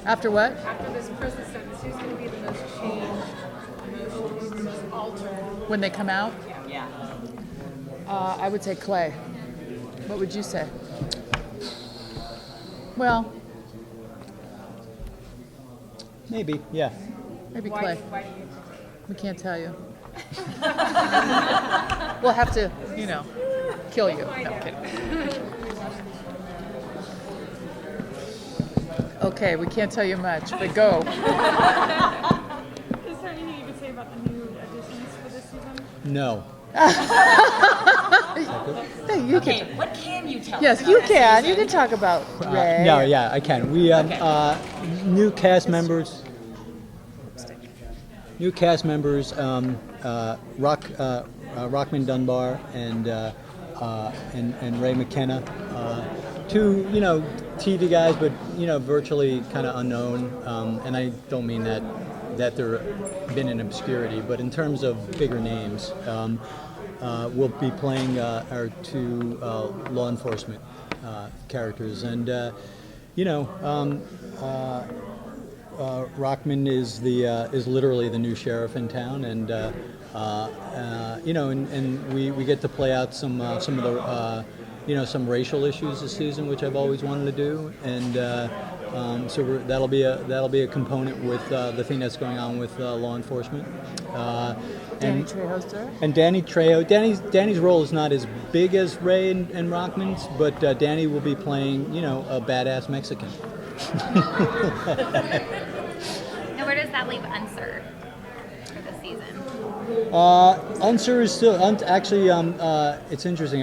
After what? After this prison sentence, who's going to be the most changed, emotionally, the most altered? When they come out? Yeah. I would say Clay. What would you say? Well, Maybe, yeah. maybe Why Clay. do you? We can't tell you. We'll have to, kill you. No, I'm kidding. Okay, we can't tell you much, but go. Is there anything you could say about the new additions for this season? No. Hey, you Okay, can. what can you tell us? Yes, about you this can. season? You can talk about Ray. No, yeah, I can. We Okay. new cast members. New cast members. Rockman Dunbar and Ray McKenna. Two, TV guys, but virtually kind of unknown. And I don't mean that they're been in obscurity, but in terms of bigger names. We'll be playing our two law enforcement characters, and Rockman is literally the new sheriff in town, and and we get to play out some of the some racial issues this season, which I've always wanted to do, and so that'll be a component with the thing that's going on with law enforcement. Danny Trejo's there. And Danny Trejo. Danny's role is not as big as Ray and Rockman's, but Danny will be playing, a badass Mexican. And where does that leave Unser for the season? Unser is still actually. It's interesting.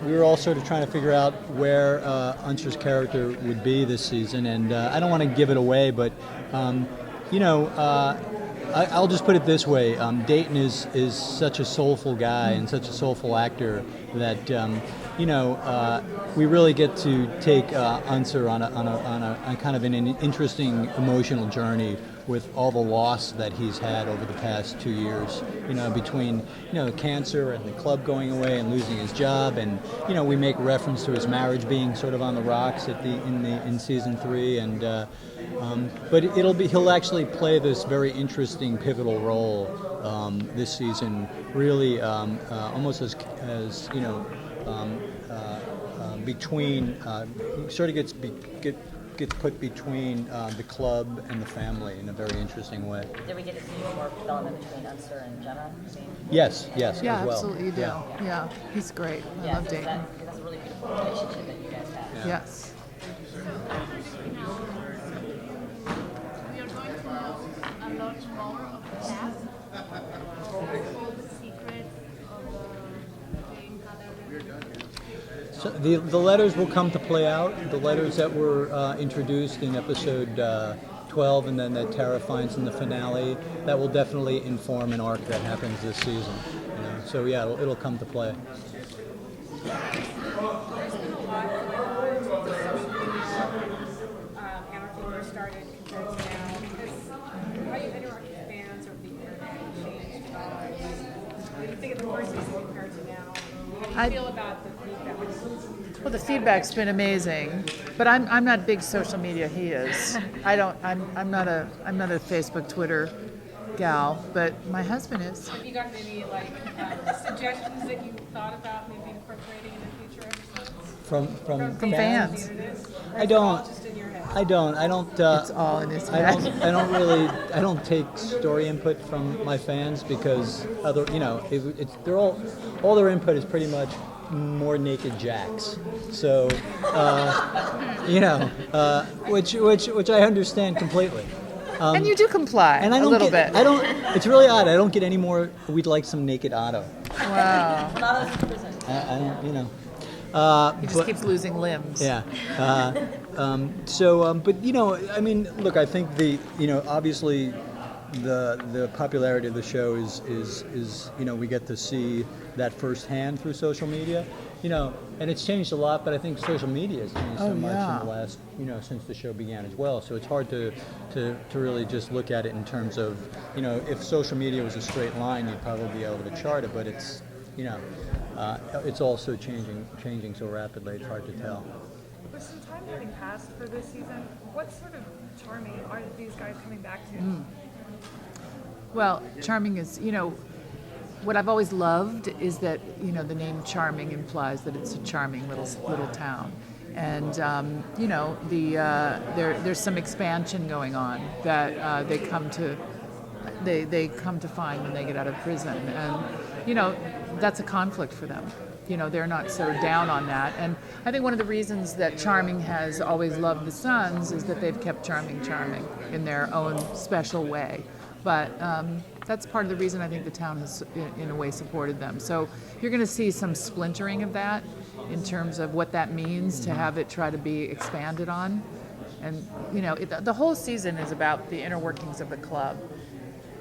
We were all sort of trying to figure out where Unser's character would be this season, and I don't want to give it away, but I'll just put it this way: Dayton is such a soulful guy and such a soulful actor that we really get to take Unser on a kind of an interesting emotional journey with all the loss that he's had over the past 2 years. Between cancer and the club going away and losing his job, and we make reference to his marriage being sort of on the rocks in season 3, and but he'll actually play this very interesting pivotal role this season, really almost as between he sort of gets put between the club and the family in a very interesting way. Did we get to see more development between Unser and Jenna? Yes, Yeah, as well. absolutely you do. Yeah. Yeah, he's great. I love Dayton. That's a really beautiful relationship that you guys have. Yes. We are going to know a lot more of the past, all the secrets of Jane Cutter. So the letters will come to play out. The letters that were introduced in episode 12, and then that Tara finds in the finale, that will definitely inform an arc that happens this season. So yeah, it'll come to play. There's been a lot Anarchy first started compared to now, because how you interact with fans or the internet changed at all. When you think of the first season compared to now, how do you feel about the feedback? Well, the feedback's been amazing, but I'm not big social media. He is. I'm not a Facebook, Twitter gal, but my husband is. Have you gotten any suggestions that you thought about maybe incorporating in the future episodes? From fans. I don't. All just in your head? I don't. It's all in his head. I don't take story input from my fans because they're all their input is pretty much more naked jacks. So, which I understand completely. And you do comply And I a don't little get, bit. I don't. It's really odd. I don't get any more. We'd like some naked Otto. Wow. I don't. He just keeps losing limbs. Yeah. But look, I think obviously the popularity of the show is we get to see that firsthand through social media, and it's changed a lot. But I think social media has changed so much in the last, since the show began as well. So it's hard to really just look at it in terms of, if social media was a straight line, you'd probably be able to chart it. But it's, it's also changing so rapidly. It's hard to tell. With some time having passed for this season, what sort of charming are these guys coming back to? Well, Charming is, what I've always loved is that, the name Charming implies that it's a charming little town. And, there's some expansion going on that they come to find when they get out of prison. And, that's a conflict for them. They're not so down on that. And I think one of the reasons that Charming has always loved the Sons is that they've kept Charming in their own special way. But that's part of the reason I think the town has, in a way, supported them. So you're going to see some splintering of that in terms of what that means to have it try to be expanded on. And, the whole season is about the inner workings of the club.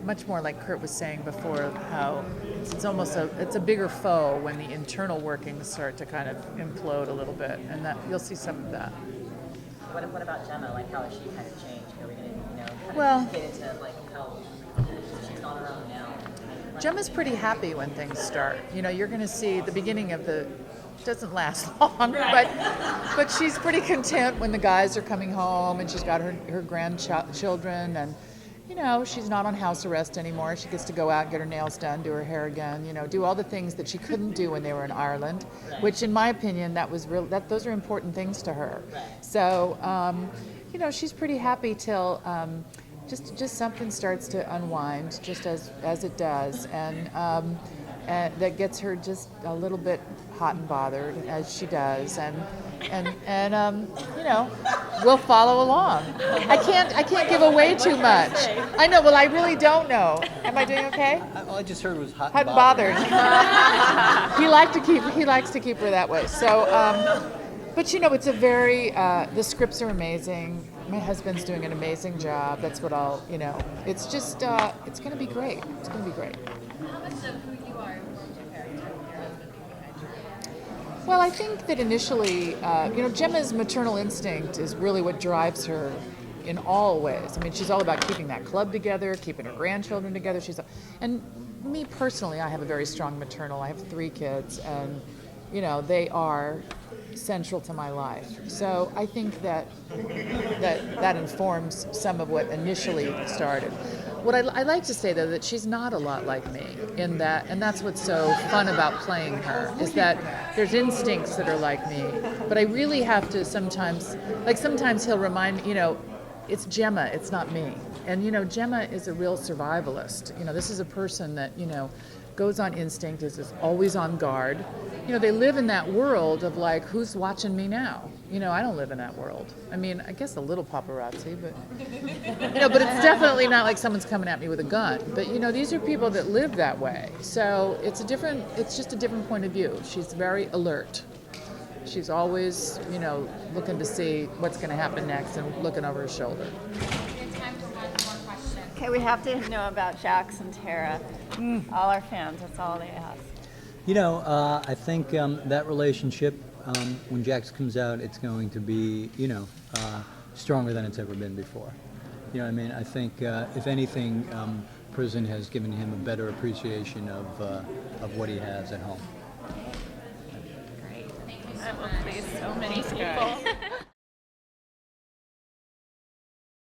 Much more like Kurt was saying before, how it's almost it's a bigger foe when the internal workings start to kind of implode a little bit, and that you'll see some of that. What about Gemma? Like, how has she kind of changed? Are we going to, Well, get into like how she's on her own now? Gemma's pretty happy when things start. You're going to see the beginning of the. Doesn't last long, but she's pretty content when the guys are coming home, and she's got her grandchildren, and. She's not on house arrest anymore. She gets to go out, get her nails done, do her hair again, do all the things that she couldn't do when they were in Ireland, which in my opinion, those are important things to her. So, she's pretty happy till just something starts to unwind, just as it does, and that gets her just a little bit hot and bothered, as she does, and we'll follow along. I can't give away too much. I know. Well, I really don't know. Am I doing okay? All I just heard was hot Hot and and bothered. bothered. He likes to keep her that way. So, but it's a very. The scripts are amazing. My husband's doing an amazing job. That's what It's just. It's going to be great. It's going to be great. How much of who you are informed your character, your husband being behind you? Well, I think that initially, Gemma's maternal instinct is really what drives her in all ways. I mean, she's all about keeping that club together, keeping her grandchildren together. And me personally, I have a very strong maternal. I have 3 kids, and they are central to my life. So I think that informs some of what initially started. What I like to say, though, that she's not a lot like me in that, and that's what's so fun about playing her, is that there's instincts that are like me, but I really have to sometimes he'll remind me, it's Gemma, it's not me. And, Gemma is a real survivalist. This is a person that, goes on instinct, is always on guard. They live in that world of like, who's watching me now? I don't live in that world. I mean, I guess a little paparazzi, but, but it's definitely not like someone's coming at me with a gun. But, these are people that live that way. So it's just a different point of view. She's very alert. She's always, looking to see what's going to happen next and looking over her shoulder. We have time for one more question. Okay, we have to know about Jax and Tara. All our fans, that's all they ask. I think that relationship, when Jax comes out, it's going to be, stronger than it's ever been before. I think, if anything, prison has given him a better appreciation of what he has at home. Great. Thank you so That will much. please so many people.